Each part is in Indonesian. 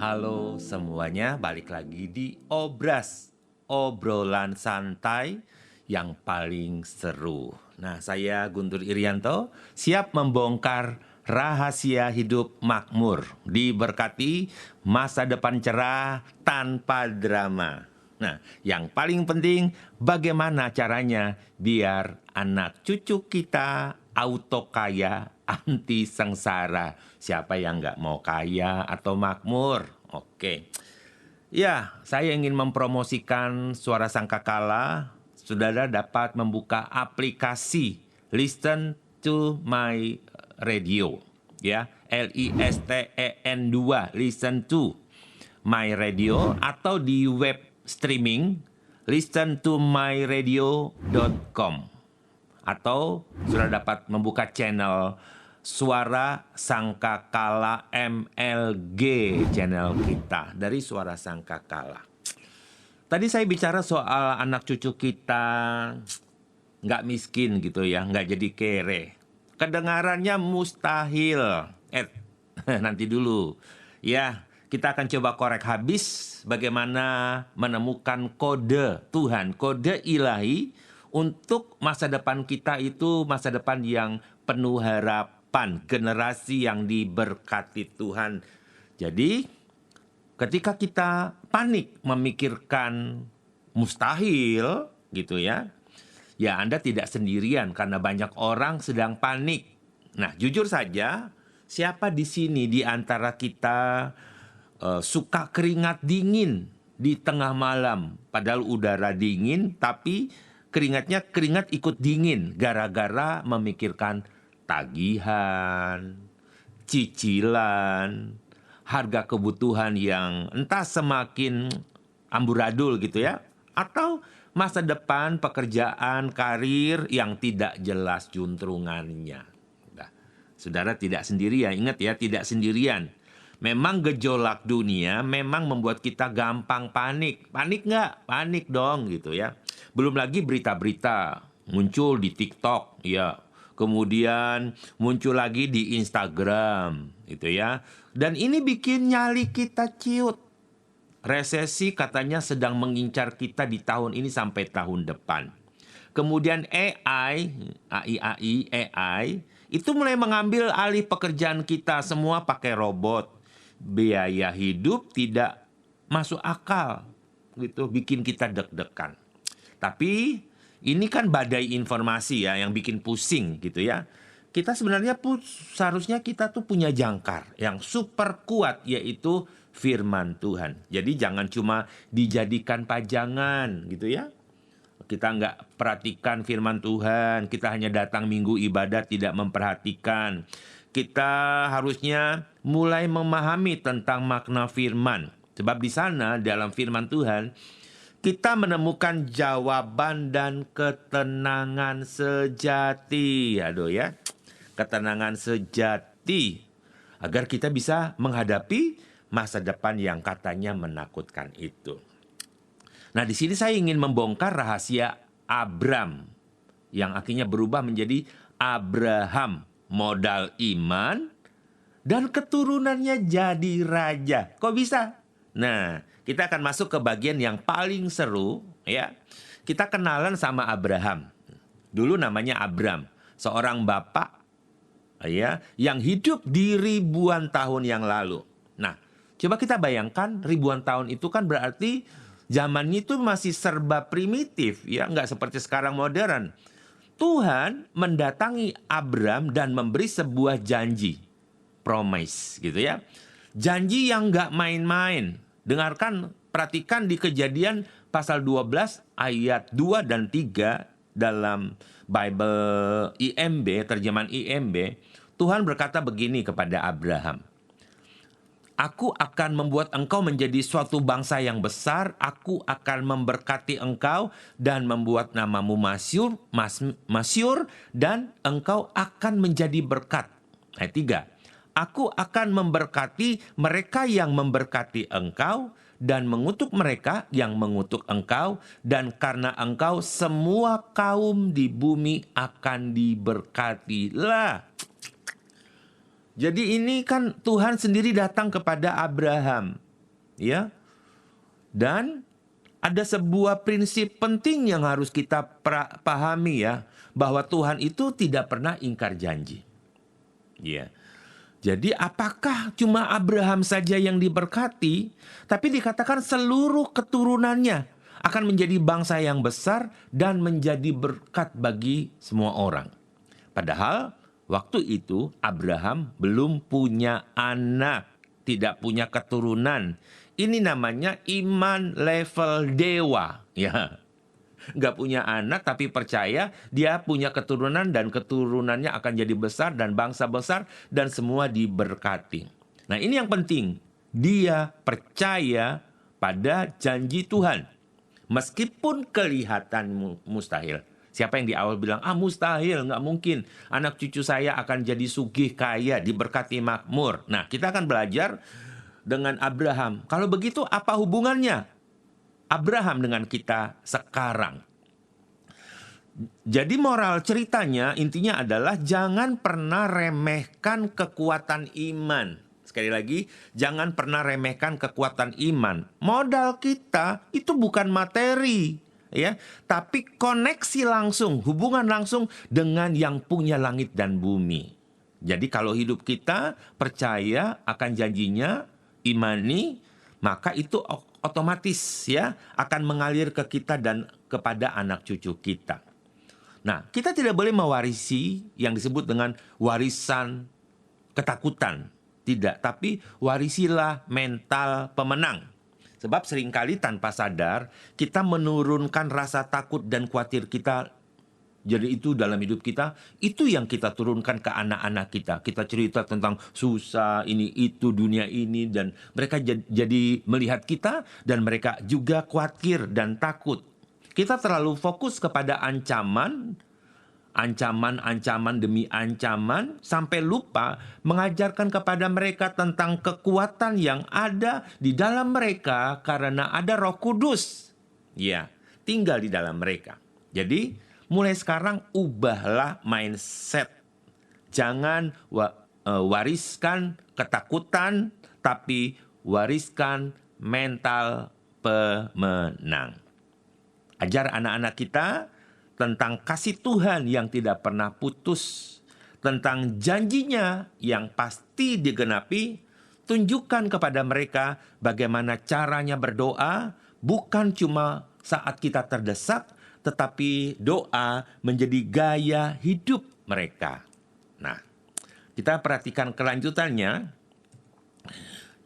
Halo semuanya, balik lagi di Obras, obrolan santai yang paling seru. Nah, saya Guntur Irianto, siap membongkar rahasia hidup makmur, diberkati masa depan cerah tanpa drama. Nah, yang paling penting, bagaimana caranya biar anak cucu kita auto kaya, anti sengsara. Siapa yang nggak mau kaya atau makmur? Oke. Ya, saya ingin mempromosikan Suara Sangkakala. Saudara dapat membuka aplikasi Listen to My Radio. Ya, LISTEN 2, Listen to My Radio, atau di web streaming listentomyradio.com, atau sudah dapat membuka channel Suara Sangkakala MLG, channel kita dari Suara Sangkakala. Tadi saya bicara soal anak cucu kita nggak miskin gitu ya, nggak jadi kere. Kedengarannya mustahil. Nanti dulu. Ya, kita akan coba korek habis bagaimana menemukan kode Tuhan, kode ilahi untuk masa depan kita itu masa depan yang penuh harapan, generasi yang diberkati Tuhan. Jadi, ketika kita panik memikirkan mustahil gitu ya, ya Anda tidak sendirian karena banyak orang sedang panik. Nah, jujur saja, siapa di sini di antara kita suka keringat dingin di tengah malam, padahal udara dingin, tapi keringat ikut dingin gara-gara memikirkan tagihan, cicilan, harga kebutuhan yang entah semakin amburadul gitu ya, atau masa depan pekerjaan, karir yang tidak jelas juntrungannya. Nah, saudara tidak sendirian, ingat ya, tidak sendirian. Memang gejolak dunia memang membuat kita gampang panik. Panik nggak? Panik dong gitu ya. Belum lagi berita-berita muncul di TikTok ya. Kemudian muncul lagi di Instagram gitu ya. Dan ini bikin nyali kita ciut. Resesi katanya sedang mengincar kita di tahun ini sampai tahun depan. Kemudian AI itu mulai mengambil alih pekerjaan kita, semua pakai robot. Biaya hidup tidak masuk akal gitu, bikin kita deg-degan. Tapi ini kan badai informasi ya yang bikin pusing gitu ya. Kita sebenarnya seharusnya kita tuh punya jangkar yang super kuat, yaitu firman Tuhan. Jadi jangan cuma dijadikan pajangan gitu ya. Kita nggak perhatikan firman Tuhan, kita hanya datang minggu ibadat tidak memperhatikan. Kita harusnya mulai memahami tentang makna firman. Sebab di sana dalam firman Tuhan, kita menemukan jawaban dan ketenangan sejati. Aduh ya, ketenangan sejati. Agar kita bisa menghadapi masa depan yang katanya menakutkan itu. Nah, di sini saya ingin membongkar rahasia Abram yang akhirnya berubah menjadi Abraham, modal iman dan keturunannya jadi raja. Kok bisa? Nah, kita akan masuk ke bagian yang paling seru ya. Kita kenalan sama Abraham. Dulu namanya Abram, seorang bapak ya yang hidup di ribuan tahun yang lalu. Nah, coba kita bayangkan ribuan tahun itu kan berarti zamannya itu masih serba primitif ya, nggak seperti sekarang modern. Tuhan mendatangi Abram dan memberi sebuah janji, promise gitu ya. Janji yang nggak main-main. Dengarkan, perhatikan di Kejadian pasal 12 ayat 2 dan 3 dalam Bible IMB, terjemahan IMB. Tuhan berkata begini kepada Abraham. Aku akan membuat engkau menjadi suatu bangsa yang besar. Aku akan memberkati engkau dan membuat namamu masyhur dan engkau akan menjadi berkat. Ayat 3. Aku akan memberkati mereka yang memberkati engkau dan mengutuk mereka yang mengutuk engkau, dan karena engkau semua kaum di bumi akan diberkati. Lah. Jadi ini kan Tuhan sendiri datang kepada Abraham. ya. Dan ada sebuah prinsip penting yang harus kita pahami ya, bahwa Tuhan itu tidak pernah ingkar janji. Ya. Jadi apakah cuma Abraham saja yang diberkati, tapi dikatakan seluruh keturunannya akan menjadi bangsa yang besar dan menjadi berkat bagi semua orang. Padahal waktu itu Abraham belum punya anak, tidak punya keturunan. Ini namanya iman level dewa, ya. Nggak punya anak tapi percaya dia punya keturunan dan keturunannya akan jadi besar dan bangsa besar dan semua diberkati. Nah, ini yang penting. Dia percaya pada janji Tuhan. Meskipun kelihatan mustahil. Siapa yang di awal bilang, mustahil, nggak mungkin. Anak cucu saya akan jadi sugih, kaya, diberkati, makmur. Nah, kita akan belajar dengan Abraham. Kalau begitu, apa hubungannya Abraham dengan kita sekarang? Jadi moral ceritanya intinya adalah jangan pernah remehkan kekuatan iman. Sekali lagi, jangan pernah remehkan kekuatan iman. Modal kita itu bukan materi, ya, tapi koneksi langsung, hubungan langsung dengan yang punya langit dan bumi. Jadi kalau hidup kita percaya akan janjinya, imani, maka itu otomatis ya akan mengalir ke kita dan kepada anak cucu kita. Nah, kita tidak boleh mewarisi yang disebut dengan warisan ketakutan. Tidak, tapi warisilah mental pemenang. Sebab seringkali tanpa sadar kita menurunkan rasa takut dan khawatir kita. Jadi itu dalam hidup kita, itu yang kita turunkan ke anak-anak kita. Kita cerita tentang susah, ini, itu, dunia ini. Dan mereka jadi melihat kita dan mereka juga khawatir dan takut. Kita terlalu fokus kepada ancaman demi ancaman, sampai lupa mengajarkan kepada mereka tentang kekuatan yang ada di dalam mereka karena ada Roh Kudus. Ya, tinggal di dalam mereka. Jadi, mulai sekarang ubahlah mindset. Jangan wariskan ketakutan, tapi wariskan mental pemenang. Ajar anak-anak kita tentang kasih Tuhan yang tidak pernah putus, tentang janjinya yang pasti digenapi. Tunjukkan kepada mereka bagaimana caranya berdoa, bukan cuma saat kita terdesak, tetapi doa menjadi gaya hidup mereka. Nah, kita perhatikan kelanjutannya.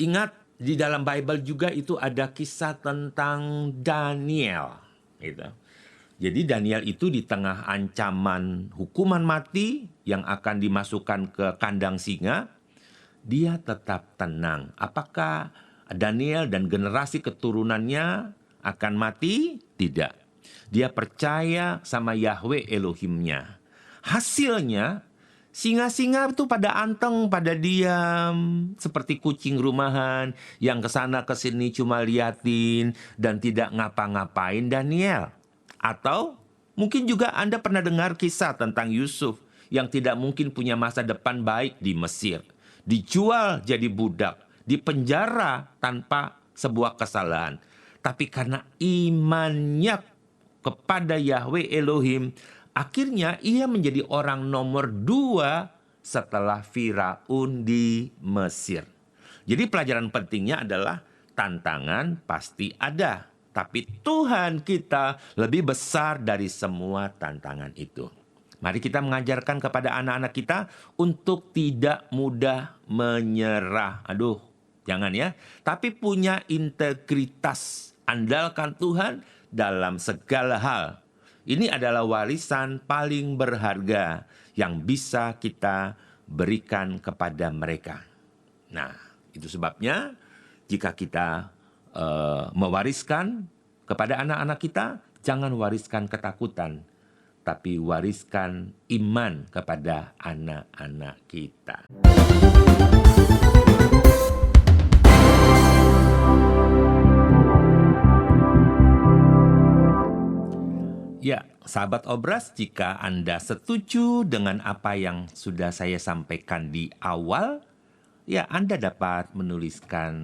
Ingat, di dalam Bible juga itu ada kisah tentang Daniel. Gitu. Jadi Daniel itu di tengah ancaman hukuman mati yang akan dimasukkan ke kandang singa, dia tetap tenang. Apakah Daniel dan generasi keturunannya akan mati? Tidak. Dia percaya sama Yahweh Elohimnya. Hasilnya, singa-singa itu pada anteng, pada diam. Seperti kucing rumahan yang kesana kesini cuma liatin dan tidak ngapa-ngapain Daniel. Atau mungkin juga Anda pernah dengar kisah tentang Yusuf yang tidak mungkin punya masa depan baik di Mesir. Dijual jadi budak, dipenjara tanpa sebuah kesalahan. Tapi karena imannya kepada Yahweh Elohim, akhirnya ia menjadi orang nomor 2 setelah Firaun di Mesir. Jadi pelajaran pentingnya adalah tantangan pasti ada. Tapi Tuhan kita lebih besar dari semua tantangan itu. Mari kita mengajarkan kepada anak-anak kita untuk tidak mudah menyerah. Jangan ya. Tapi punya integritas. Andalkan Tuhan dalam segala hal. Ini adalah warisan paling berharga yang bisa kita berikan kepada mereka. Nah, itu sebabnya jika kita mewariskan kepada anak-anak kita, jangan wariskan ketakutan, tapi wariskan iman kepada anak-anak kita. Ya, sahabat Obras, jika Anda setuju dengan apa yang sudah saya sampaikan di awal, Ya, Anda dapat menuliskan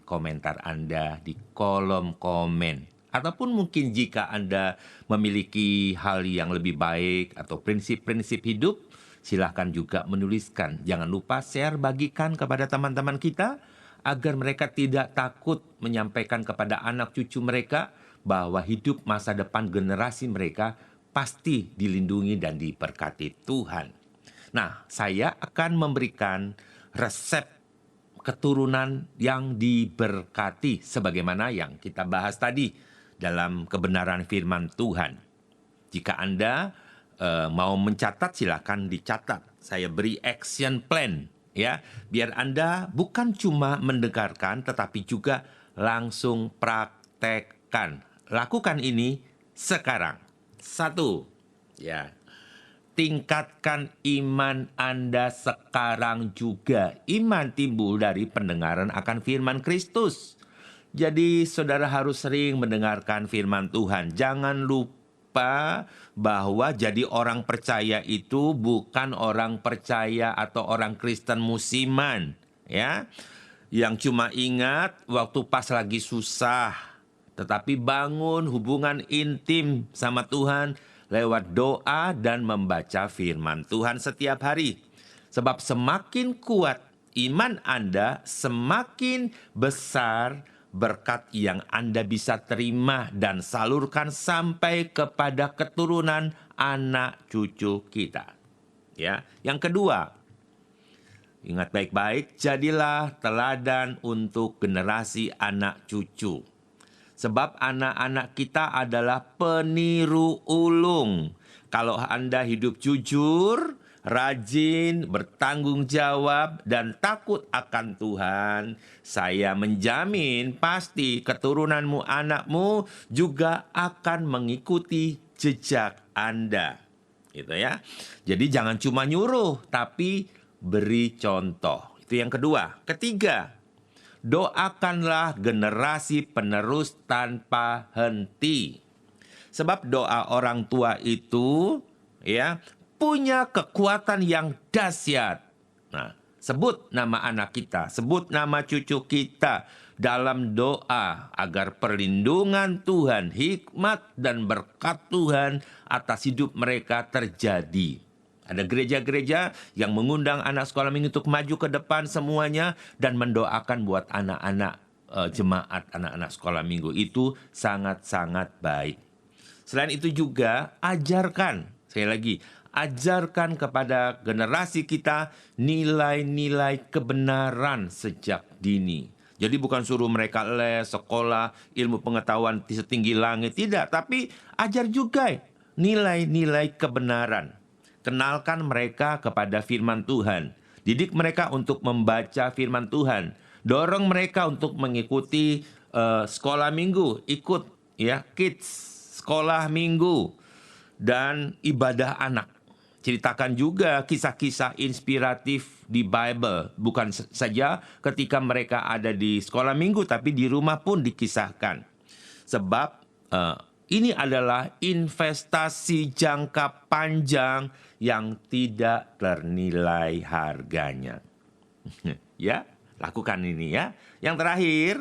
komentar Anda di kolom komen. Ataupun mungkin jika Anda memiliki hal yang lebih baik atau prinsip-prinsip hidup, silahkan juga menuliskan. Jangan lupa share, bagikan kepada teman-teman kita, agar mereka tidak takut menyampaikan kepada anak cucu mereka bahwa hidup masa depan generasi mereka pasti dilindungi dan diberkati Tuhan. Nah, saya akan memberikan resep keturunan yang diberkati sebagaimana yang kita bahas tadi dalam kebenaran firman Tuhan. Jika Anda mau mencatat, silakan dicatat. Saya beri action plan ya, biar Anda bukan cuma mendengarkan tetapi juga langsung praktekkan. Lakukan ini sekarang. 1. Ya. Tingkatkan iman Anda sekarang juga. Iman timbul dari pendengaran akan firman Kristus. Jadi saudara harus sering mendengarkan firman Tuhan. Jangan lupa bahwa jadi orang percaya itu bukan orang percaya atau orang Kristen musiman, ya. Yang cuma ingat waktu pas lagi susah, tetapi bangun hubungan intim sama Tuhan lewat doa dan membaca firman Tuhan setiap hari. Sebab semakin kuat iman Anda, semakin besar berkat yang Anda bisa terima dan salurkan sampai kepada keturunan anak cucu kita. Ya, yang kedua, ingat baik-baik, jadilah teladan untuk generasi anak cucu. Sebab anak-anak kita adalah peniru ulung. Kalau Anda hidup jujur, rajin, bertanggung jawab, dan takut akan Tuhan, saya menjamin pasti keturunanmu, anakmu juga akan mengikuti jejak Anda. Gitu ya. Jadi jangan cuma nyuruh, tapi beri contoh. Itu yang kedua. Ketiga, doakanlah generasi penerus tanpa henti. Sebab doa orang tua itu ya punya kekuatan yang dahsyat. Nah, sebut nama anak kita, sebut nama cucu kita dalam doa agar perlindungan Tuhan, hikmat dan berkat Tuhan atas hidup mereka terjadi. Ada gereja-gereja yang mengundang anak sekolah minggu untuk maju ke depan semuanya dan mendoakan buat anak-anak jemaat, anak-anak sekolah minggu. Itu sangat-sangat baik. Selain itu juga ajarkan, sekali lagi, ajarkan kepada generasi kita nilai-nilai kebenaran sejak dini. Jadi bukan suruh mereka les, sekolah, ilmu pengetahuan setinggi langit. Tidak, tapi ajar juga nilai-nilai kebenaran. Kenalkan mereka kepada firman Tuhan. Didik mereka untuk membaca firman Tuhan. Dorong mereka untuk mengikuti sekolah minggu. Ikut ya kids, sekolah minggu, dan ibadah anak. Ceritakan juga kisah-kisah inspiratif di Bible. Bukan saja ketika mereka ada di sekolah minggu, tapi di rumah pun dikisahkan. Sebab ini adalah investasi jangka panjang yang tidak ternilai harganya. Ya, lakukan ini ya. Yang terakhir,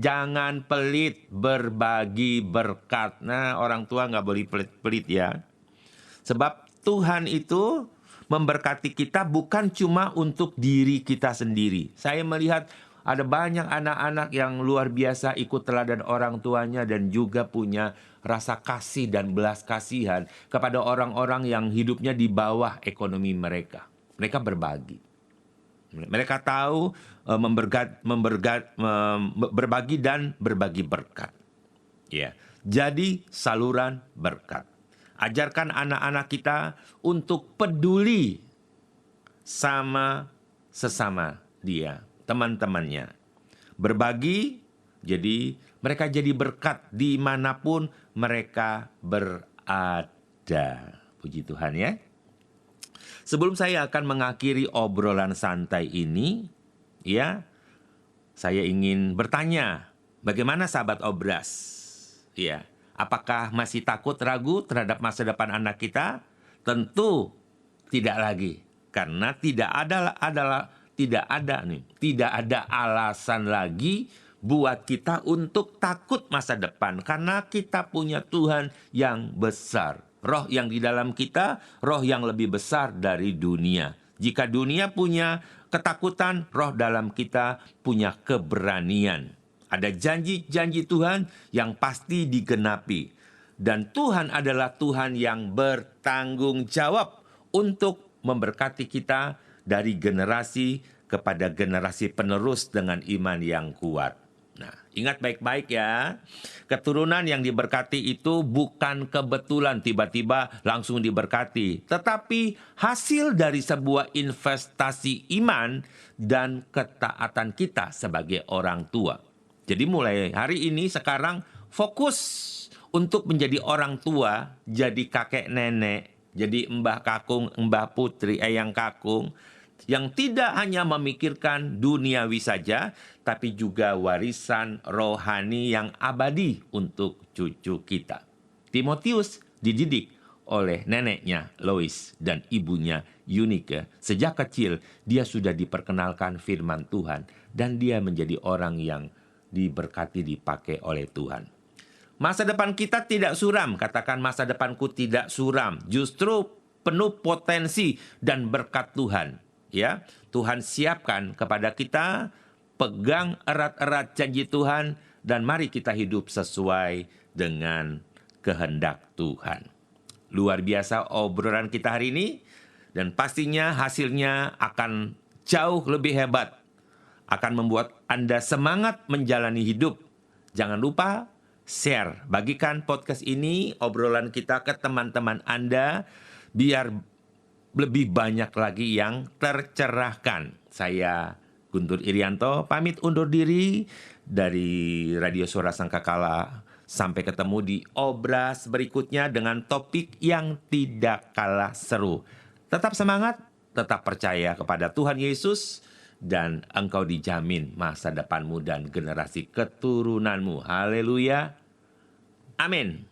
jangan pelit berbagi berkat. Nah, orang tua nggak boleh pelit-pelit ya. Sebab Tuhan itu memberkati kita bukan cuma untuk diri kita sendiri. Saya melihat ada banyak anak-anak yang luar biasa ikut teladan orang tuanya dan juga punya rasa kasih dan belas kasihan kepada orang-orang yang hidupnya di bawah ekonomi mereka. Mereka berbagi. Mereka tahu berbagi dan berbagi berkat. Ya, jadi saluran berkat. Ajarkan anak-anak kita untuk peduli sama sesama dia, teman-temannya. Berbagi, jadi mereka jadi berkat dimanapun mereka berada. Puji Tuhan ya. Sebelum saya akan mengakhiri obrolan santai ini, ya, saya ingin bertanya, bagaimana sahabat Obras? Ya, apakah masih takut ragu terhadap masa depan anak kita? Tentu tidak lagi, karena tidak tidak ada alasan lagi buat kita untuk takut masa depan, karena kita punya Tuhan yang besar. Roh yang di dalam kita, roh yang lebih besar dari dunia. Jika dunia punya ketakutan, roh dalam kita punya keberanian. Ada janji-janji Tuhan yang pasti digenapi. Dan Tuhan adalah Tuhan yang bertanggung jawab untuk memberkati kita dari generasi kepada generasi penerus dengan iman yang kuat. Nah, ingat baik-baik ya. Keturunan yang diberkati itu bukan kebetulan tiba-tiba langsung diberkati, tetapi hasil dari sebuah investasi iman dan ketaatan kita sebagai orang tua. Jadi mulai hari ini sekarang fokus untuk menjadi orang tua, jadi kakek nenek, jadi mbah kakung, mbah putri, eyang kakung, yang tidak hanya memikirkan duniawi saja, tapi juga warisan rohani yang abadi untuk cucu kita. Timotius dididik oleh neneknya Lois dan ibunya Eunike. Sejak kecil dia sudah diperkenalkan firman Tuhan dan dia menjadi orang yang diberkati, dipakai oleh Tuhan. Masa depan kita tidak suram, katakan masa depanku tidak suram, justru penuh potensi dan berkat Tuhan. Ya, Tuhan siapkan kepada kita, pegang erat-erat janji Tuhan, dan mari kita hidup sesuai dengan kehendak Tuhan. Luar biasa obrolan kita hari ini, dan pastinya hasilnya akan jauh lebih hebat, akan membuat Anda semangat menjalani hidup. Jangan lupa share, bagikan podcast ini, obrolan kita ke teman-teman Anda, biar lebih banyak lagi yang tercerahkan. Saya Guntur Irianto, pamit undur diri dari Radio Suara Sangkakala. Sampai ketemu di obras berikutnya dengan topik yang tidak kalah seru. Tetap semangat, tetap percaya kepada Tuhan Yesus, dan engkau dijamin masa depanmu dan generasi keturunanmu. Haleluya. Amin.